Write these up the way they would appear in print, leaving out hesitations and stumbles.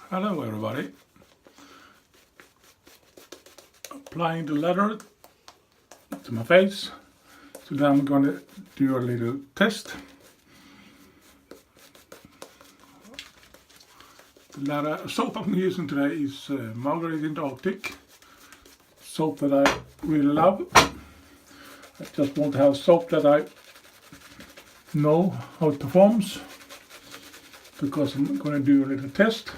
Hello everybody. Applying the leather to my face. So now I'm going to do a little test. The leather soap I'm using today is Margaritas in the Arctic. Soap that I really love. I just want to have soap that I know how it performs, because I'm going to do a little test.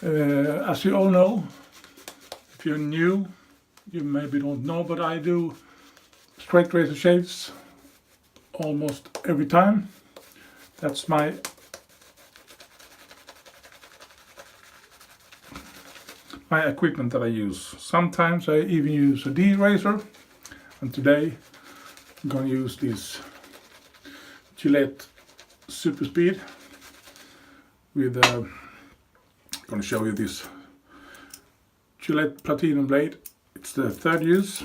As you all know, if you're new, you maybe don't know, but I do straight razor shaves almost every time. That's my equipment that I use. Sometimes I even use a D-razor, and today I'm going to use this Gillette Super Speed with I'm going to show you this Gillette Platinum blade. It's the third use,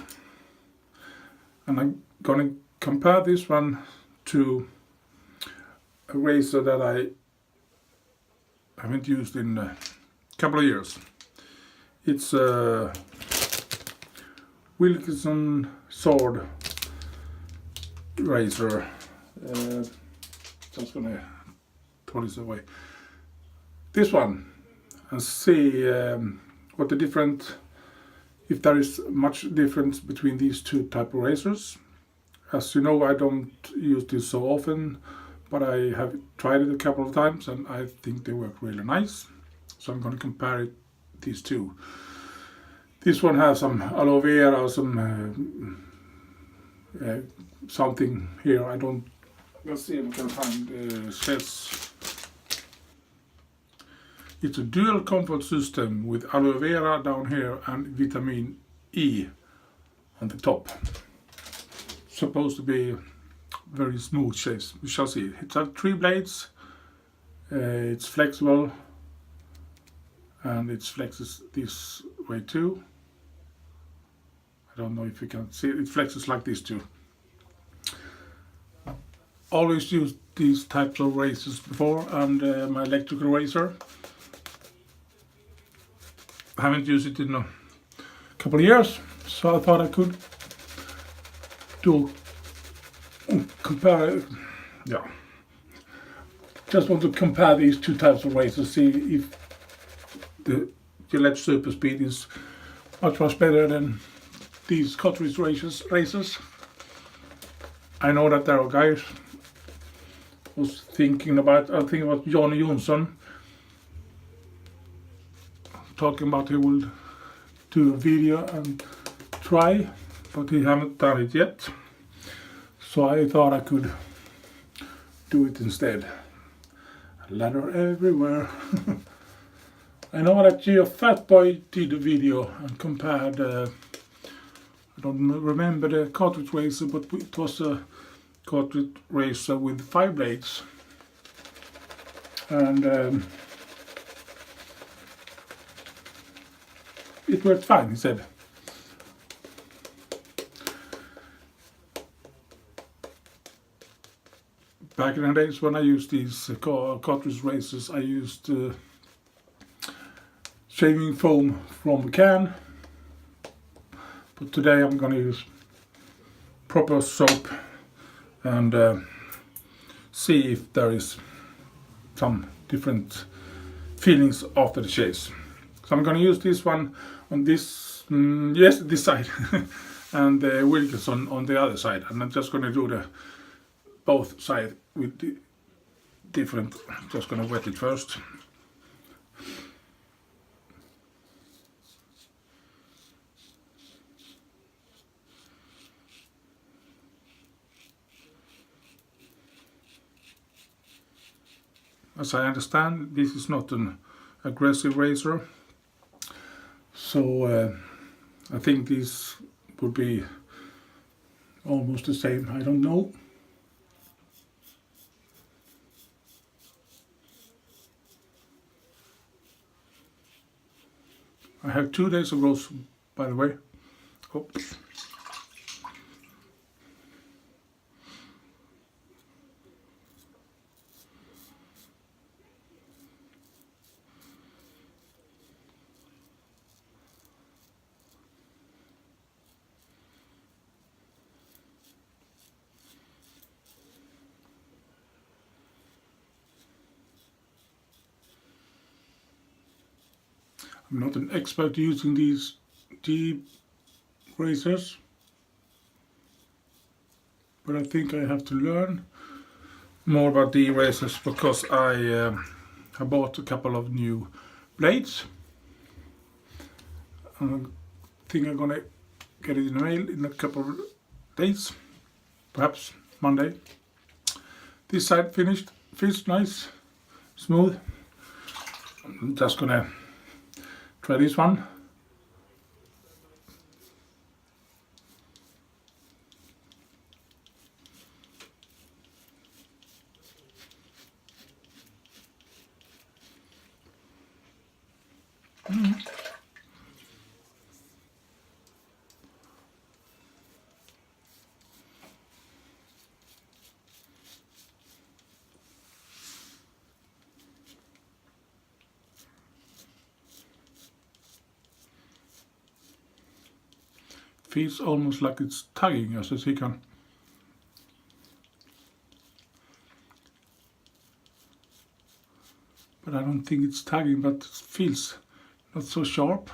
and I'm going to compare this one to a razor that I haven't used in a couple of years. It's a Wilkinson sword razor. Just gonna throw this away. This one, and see what the different, if there is much difference between these two type of razors. As you know, I don't use this so often, but I have tried it a couple of times and I think they work really nice. So I'm going to compare these two. This one has some aloe vera, some something here. Let's see if I can find says. It's a dual comfort system with aloe vera down here and vitamin E on the top. Supposed to be very smooth shaves. We shall see. It has 3 blades. It's flexible, and it flexes this way too. I don't know if you can see it. It flexes like this too. Always used these types of razors before, and my electrical razor. I haven't used it in a couple of years, so I thought I could compare. Yeah, just want to compare these two types of razors, see if the Gillette Super Speed is much better than these cartridge razors. I know that there are guys who's thinking about Johnny Johnson, talking about he will do a video and try, but he haven't done it yet. So I thought I could do it instead. Leather everywhere. I know that Geo Fatboy did a video and compared, I don't remember the cartridge razor, but it was a cartridge razor with 5 blades. And it worked fine, he said. Back in the days when I used these cartridge razors, I used shaving foam from a can. But today I'm going to use proper soap and see if there is some different feelings after the shaves. So I'm going to use this one on this, this side, and Wilkinson on the other side. And I'm just going to do the both sides with the different. Just going to wet it first. As I understand, this is not an aggressive razor, so I think this would be almost the same. I don't know. I have 2 days of growth, by the way. Oops. I'm not an expert using these deep razors, but I think I have to learn more about the razors because I bought a couple of new blades. And I think I'm gonna get it in the mail in a couple of days, perhaps Monday. This side finished, feels nice, smooth. I'm just gonna try this one. Feels almost like it's tugging as you can. But I don't think it's tugging, but it feels not so sharp.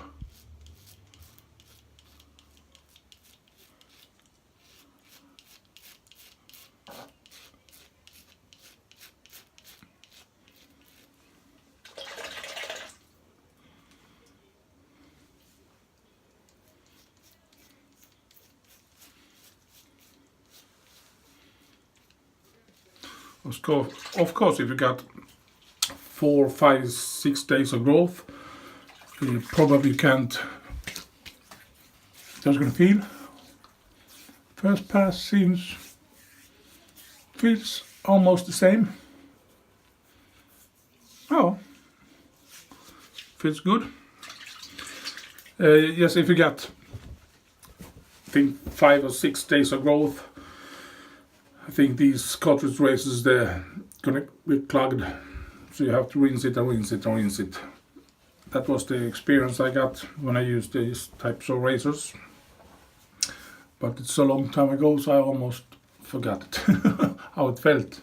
Of course, if you got 4, 5, 6 days of growth, you probably can't just gonna feel. First pass feels almost the same. Oh, feels good. Yes, if you got, I think 5 or 6 days of growth, I think these cartridge razors, they're gonna be clogged, so you have to rinse it and rinse it and rinse it. That was the experience I got when I used these types of razors. But it's a long time ago, so I almost forgot it, how it felt.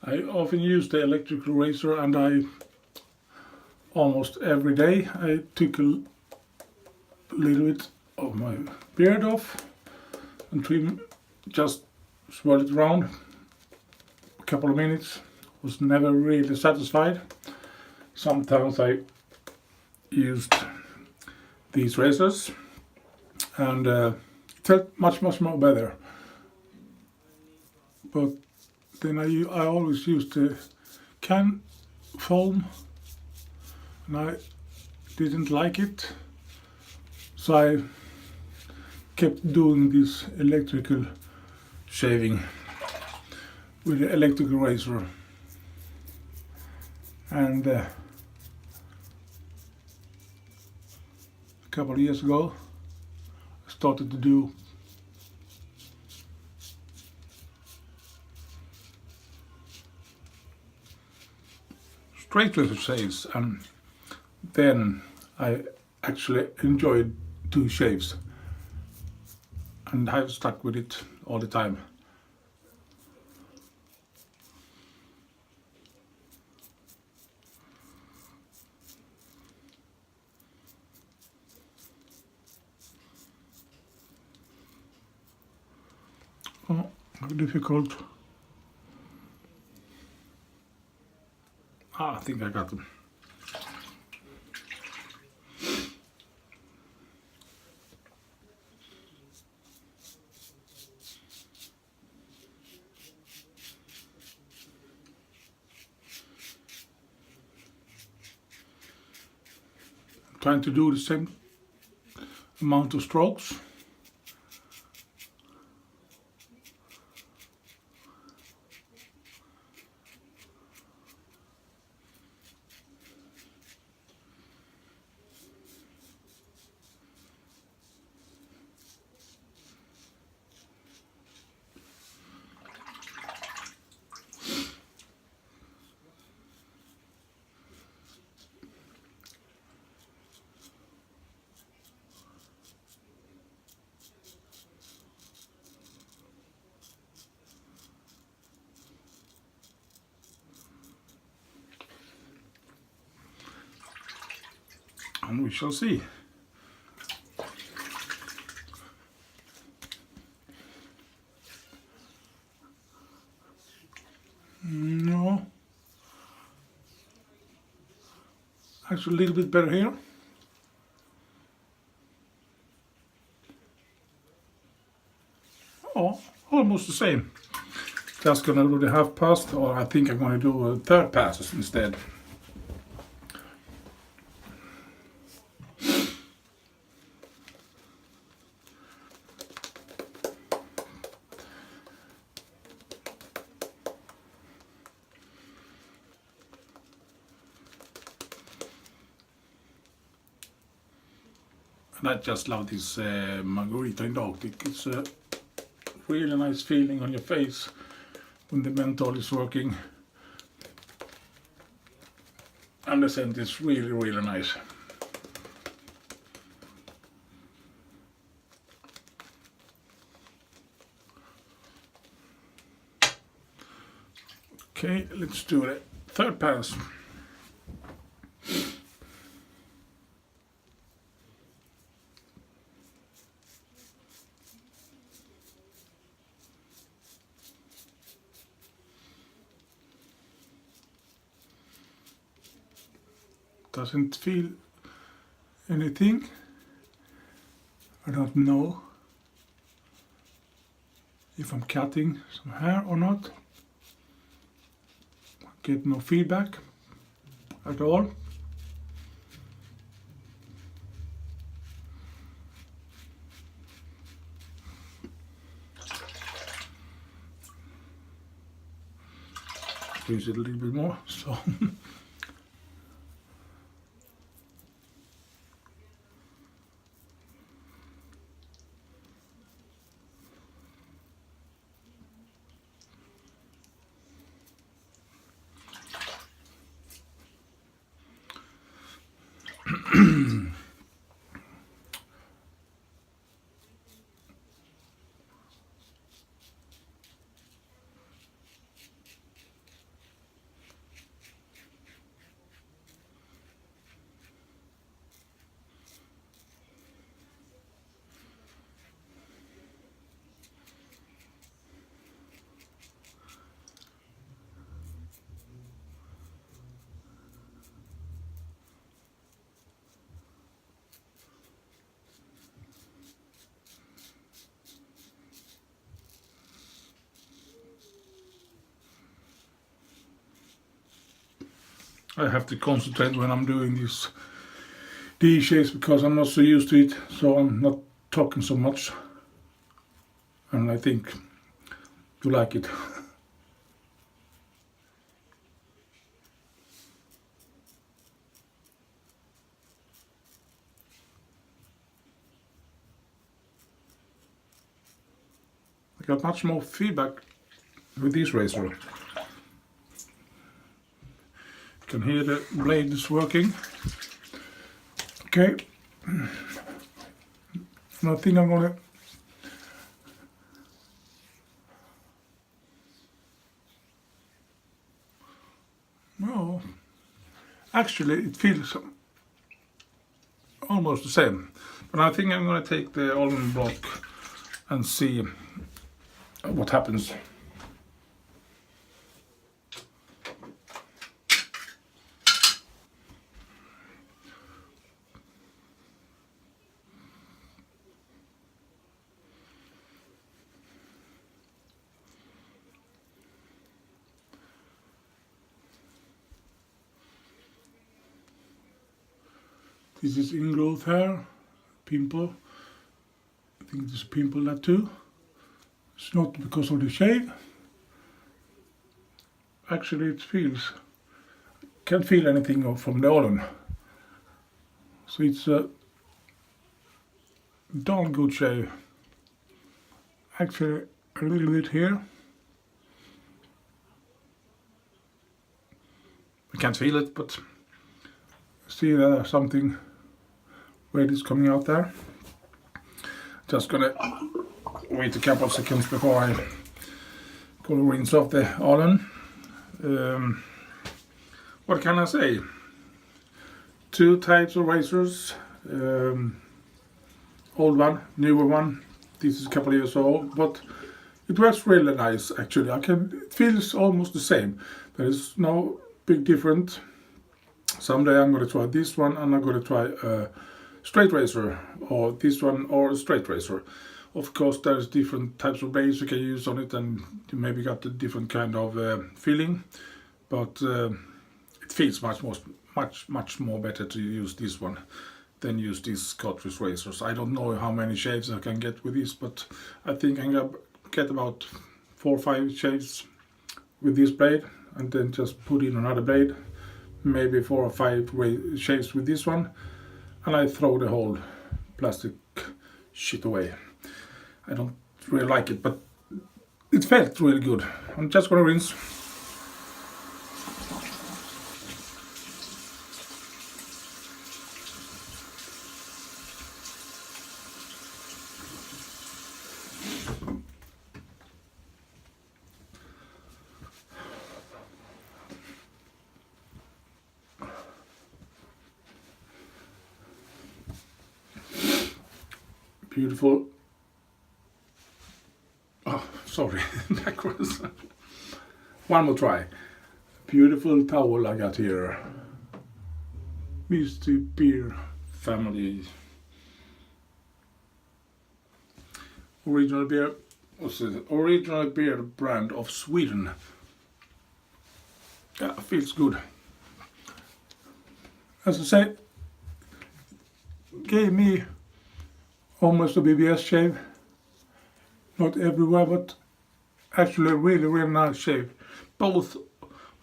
I often use the electrical razor, and I almost every day I took a little bit of my beard off and just swirl it around a couple of minutes. Was never really satisfied. Sometimes I used these razors and it felt much more better. But then I always used the can foam, and I didn't like it, so I kept doing this electrical shaving with the electrical razor. And a couple of years ago I started to do straight razor shaves, and then I actually enjoyed doing shaves, and I've stuck with it all the time. Oh, difficult. I think I got them. I'm trying to do the same amount of strokes. and we shall see. No, actually a little bit better here. Oh, almost the same. Just gonna do the half pass, or I think I'm gonna do a third passes instead. And I just love this margarita in Arctic. It's a really nice feeling on your face when the menthol is working. And the scent is really, really nice. Okay, let's do the third pass. Doesn't feel anything. I don't know if I'm cutting some hair or not. Get no feedback at all. Use it a little bit more, so I have to concentrate when I'm doing these DJs because I'm not so used to it, so I'm not talking so much. And I think you like it. I got much more feedback with this razor. You can hear the blade is working. Okay. And I think I'm gonna no. Actually it feels almost the same. But I think I'm gonna take the almond block and see what happens. This is ingrowth hair, pimple. I think there's a pimple there too. It's not because of the shave. Actually it feels, can't feel anything from the almond. So it's a darn good shave. Actually a little bit here. I can't feel it, but see something red is coming out there. Just gonna wait a couple of seconds before I go rinse off the almond. What can I say? two types of razors. Old one, newer one. This is a couple of years old, but it works really nice actually. It feels almost the same. There is no big difference. Someday I'm going to try this one, and I'm going to try a straight razor, or this one, or a straight razor. Of course, there's different types of blades you can use on it, and you maybe got a different kind of feeling. But it feels much more better to use this one than use these cartridge razors. I don't know how many shaves I can get with this, but I think I can get about 4 or 5 shaves with this blade, and then just put in another blade, maybe 4 or 5 shaves with this one, and I throw the whole plastic shit away. I don't really like it, but it felt really good. I'm just gonna rinse. Beautiful. Oh, sorry, backwards. One more try. Beautiful towel I got here. Mr. Beer family. Original beer. What's it? Original beer brand of Sweden. Yeah, feels good. As I said, gave me almost a BBS shave. Not everywhere, but actually a really nice shave. Both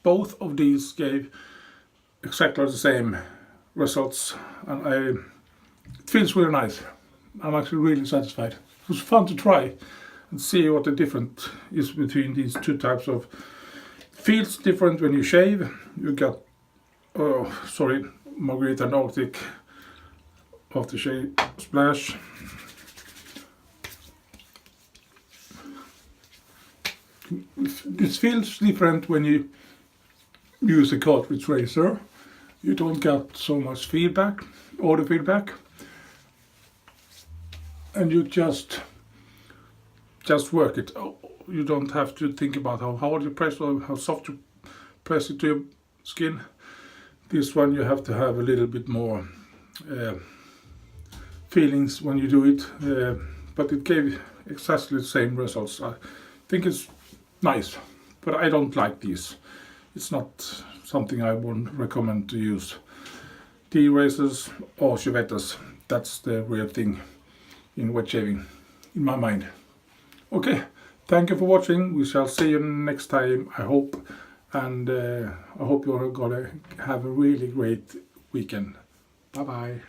of these gave exactly the same results, and it feels really nice. I'm actually really satisfied. It was fun to try and see what the difference is between these two types of. Feels different when you shave. You got, Margarita Nordic aftershave splash. This feels different when you use a cartridge razor. You don't get so much feedback, audio feedback, and you just work it. You don't have to think about how hard you press or how soft you press it to your skin. This one you have to have a little bit more feelings when you do it, but it gave exactly the same results. I think it's nice, but I don't like these. It's not something I would recommend to use. D-razors or chivettas, that's the real thing in wet shaving, in my mind. Okay, thank you for watching. We shall see you next time, I hope. And I hope you're gonna have a really great weekend. Bye bye.